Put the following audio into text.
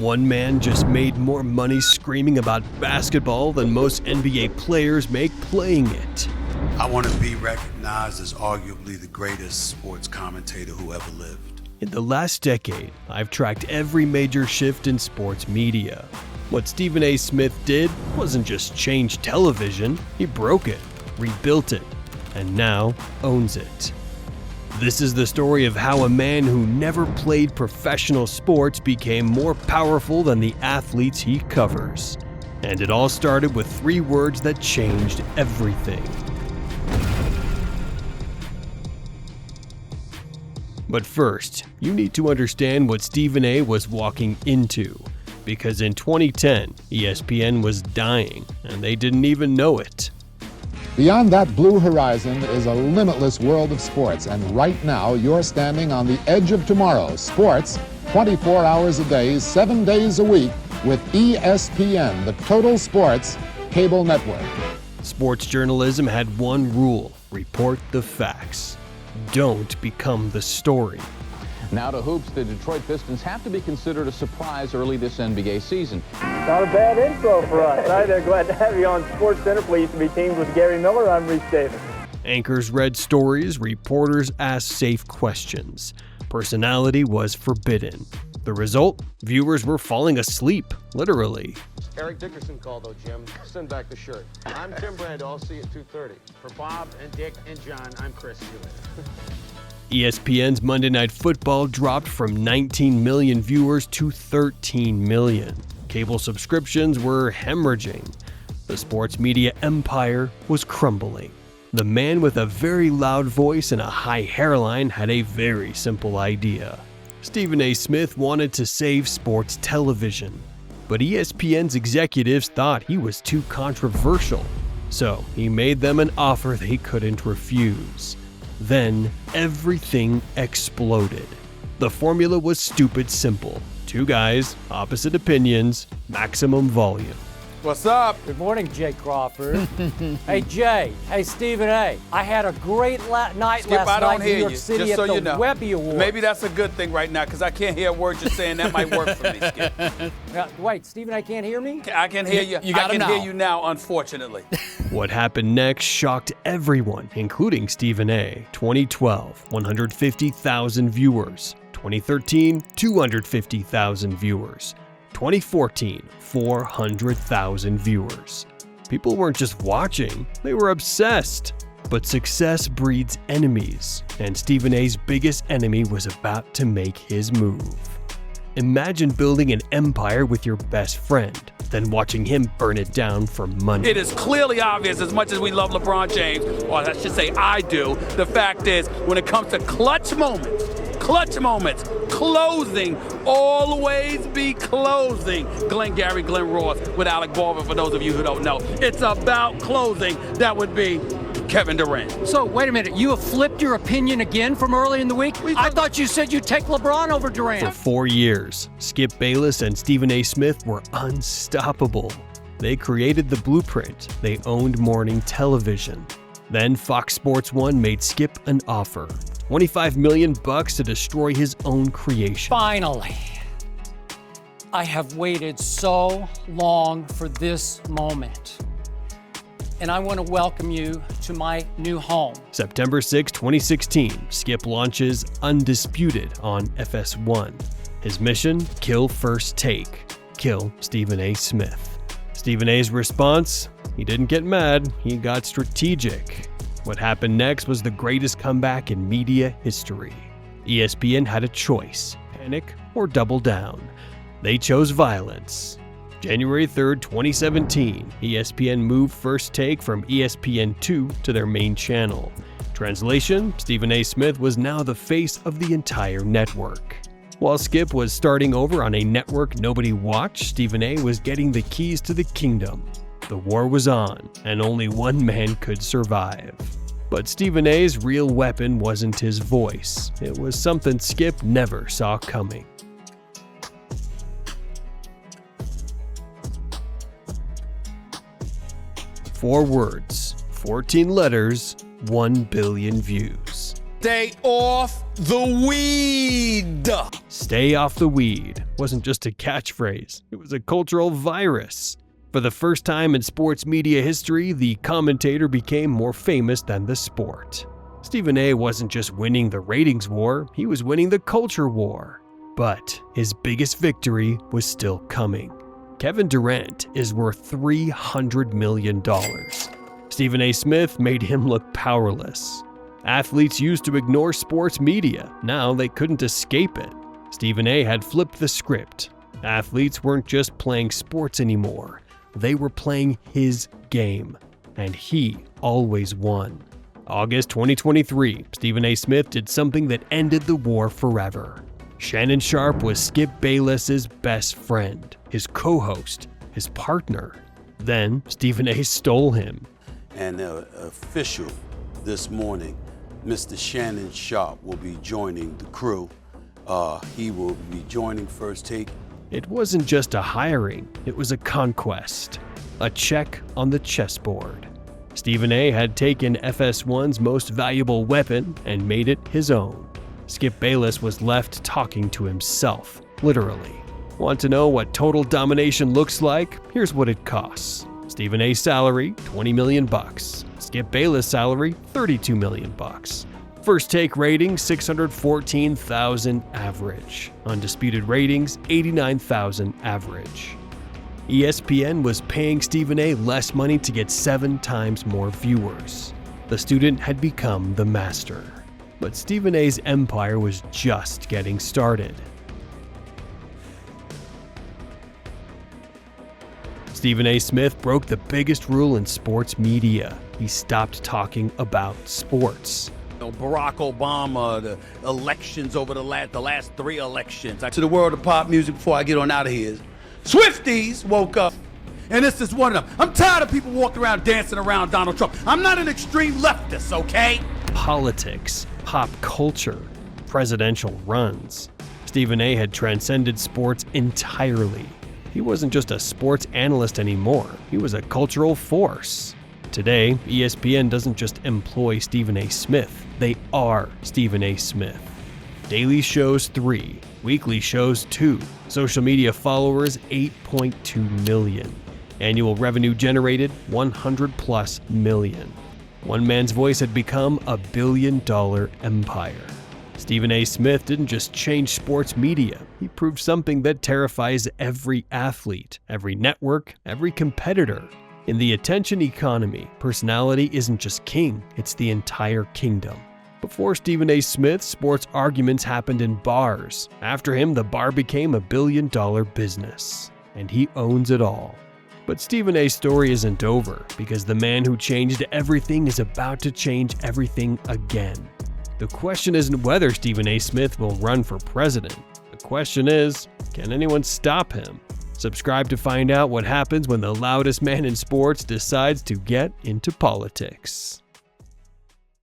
One man just made more money screaming about basketball than most NBA players make playing it. I want to be recognized as arguably the greatest sports commentator who ever lived. In the last decade, I've tracked every major shift in sports media. What Stephen A. Smith did wasn't just change television, he broke it, rebuilt it, and now owns it. This is the story of how a man who never played professional sports became more powerful than the athletes he covers. And it all started with 3 words that changed everything. But first, you need to understand what Stephen A. was walking into. Because in 2010, ESPN was dying, and they didn't even know it. Beyond that blue horizon is a limitless world of sports, and right now you're standing on the edge of tomorrow. Sports, 24 hours a day, 7 days a week, with ESPN, the Total Sports Cable Network. Sports journalism had one rule: report the facts. Don't become the story. Now to hoops, the Detroit Pistons have to be considered a surprise early this NBA season. Not a bad intro for us. I'm glad to have you on Sports Center. Pleased to be teamed with Gary Miller. I'm Reese Davis. Anchors read stories, reporters asked safe questions. Personality was forbidden. The result? Viewers were falling asleep, literally. Eric Dickerson called, though, Jim. Send back the shirt. I'm Tim Brando. I'll see you at 2:30. For Bob and Dick and John, I'm Chris. See you later. ESPN's Monday Night Football dropped from 19 million viewers to 13 million. Cable subscriptions were hemorrhaging. The sports media empire was crumbling. The man with a very loud voice and a high hairline had a very simple idea. Stephen A. Smith wanted to save sports television, but ESPN's executives thought he was too controversial. So he made them an offer they couldn't refuse. Then everything exploded. The formula was stupid simple. 2 guys, opposite opinions, maximum volume. What's up? Good morning, Jay Crawford. Hey, Jay. Hey, Stephen A. I had a great night Skip, last I don't night in hear New York you, City just so at the you know. Webby Awards. Maybe that's a good thing right now, because I can't hear a word you're saying. That might work for me, Skip. Wait, Stephen A. can't hear me? I can hear you. got I him can now. hear you now, unfortunately. What happened next shocked everyone, including Stephen A. 2012, 150,000 viewers. 2013, 250,000 viewers. 2014, 400,000 viewers. People weren't just watching, they were obsessed. But success breeds enemies, and Stephen A.'s biggest enemy was about to make his move. Imagine building an empire with your best friend, then watching him burn it down for money. It is clearly obvious, as much as we love LeBron James, or I should say I do, the fact is, when it comes to clutch moments, closing, always be closing. Glenn Ross with Alec Baldwin, for those of you who don't know. It's about closing. That would be Kevin Durant. So, wait a minute. You have flipped your opinion again from early in the week? I thought you said you'd take LeBron over Durant. For 4 years, Skip Bayless and Stephen A. Smith were unstoppable. They created the blueprint. They owned morning television. Then Fox Sports 1 made Skip an offer. $25 million to destroy his own creation. Finally. I have waited so long for this moment. And I want to welcome you to my new home. September 6, 2016, Skip launches Undisputed on FS1. His mission? Kill First Take. Kill Stephen A. Smith. Stephen A.'s response? He didn't get mad, he got strategic. What happened next was the greatest comeback in media history. ESPN had a choice: panic or double down. They chose violence. January 3rd, 2017, ESPN moved First Take from ESPN2 to their main channel. Translation: Stephen A. Smith was now the face of the entire network. While Skip was starting over on a network nobody watched, Stephen A. was getting the keys to the kingdom. The war was on, and only one man could survive. But Stephen A.'s real weapon wasn't his voice. It was something Skip never saw coming. Four words, 14 letters, 1 billion views. Stay off the weed. Stay off the weed. wasn't just a catchphrase, it was a cultural virus. For the first time in sports media history, the commentator became more famous than the sport. Stephen A. wasn't just winning the ratings war, he was winning the culture war. But his biggest victory was still coming. Kevin Durant is worth $300 million. Stephen A. Smith made him look powerless. Athletes used to ignore sports media, now they couldn't escape it. Stephen A. had flipped the script. Athletes weren't just playing sports anymore, they were playing his game, and he always won. August 2023, Stephen A. Smith did something that ended the war forever. Shannon Sharpe was Skip Bayless's best friend, his co-host, his partner. Then Stephen A. stole him. And official this morning, Mr. Shannon Sharpe will be joining the crew. He will be joining First Take. It wasn't just a hiring, it was a conquest, a check on the chessboard. Stephen A. had taken FS1's most valuable weapon and made it his own. Skip Bayless was left talking to himself, literally. Want to know what total domination looks like? Here's what it costs. Stephen A.'s salary, $20 million. Skip Bayless' salary, $32 million. First Take rating, 614,000 average. Undisputed ratings, 89,000 average. ESPN was paying Stephen A. less money to get 7 times more viewers. The student had become the master. But Stephen A.'s empire was just getting started. Stephen A. Smith broke the biggest rule in sports media. He stopped talking about sports. Barack Obama, the elections over the last 3 elections. To the world of pop music before I get on out of here. Swifties woke up, and this is one of them. I'm tired of people walking around dancing around Donald Trump. I'm not an extreme leftist, okay? Politics, pop culture, presidential runs. Stephen A. had transcended sports entirely. He wasn't just a sports analyst anymore, he was a cultural force. Today, ESPN doesn't just employ Stephen A. Smith, they are Stephen A. Smith. Daily shows 3, weekly shows 2, social media followers 8.2 million. Annual revenue generated $100+ million. One man's voice had become a billion-dollar empire. Stephen A. Smith didn't just change sports media, he proved something that terrifies every athlete, every network, every competitor. In the attention economy, personality isn't just king, it's the entire kingdom. Before Stephen A. Smith, sports arguments happened in bars. After him, the bar became a billion-dollar business. And he owns it all. But Stephen A.'s story isn't over, because the man who changed everything is about to change everything again. The question isn't whether Stephen A. Smith will run for president. The question is, can anyone stop him? Subscribe to find out what happens when the loudest man in sports decides to get into politics.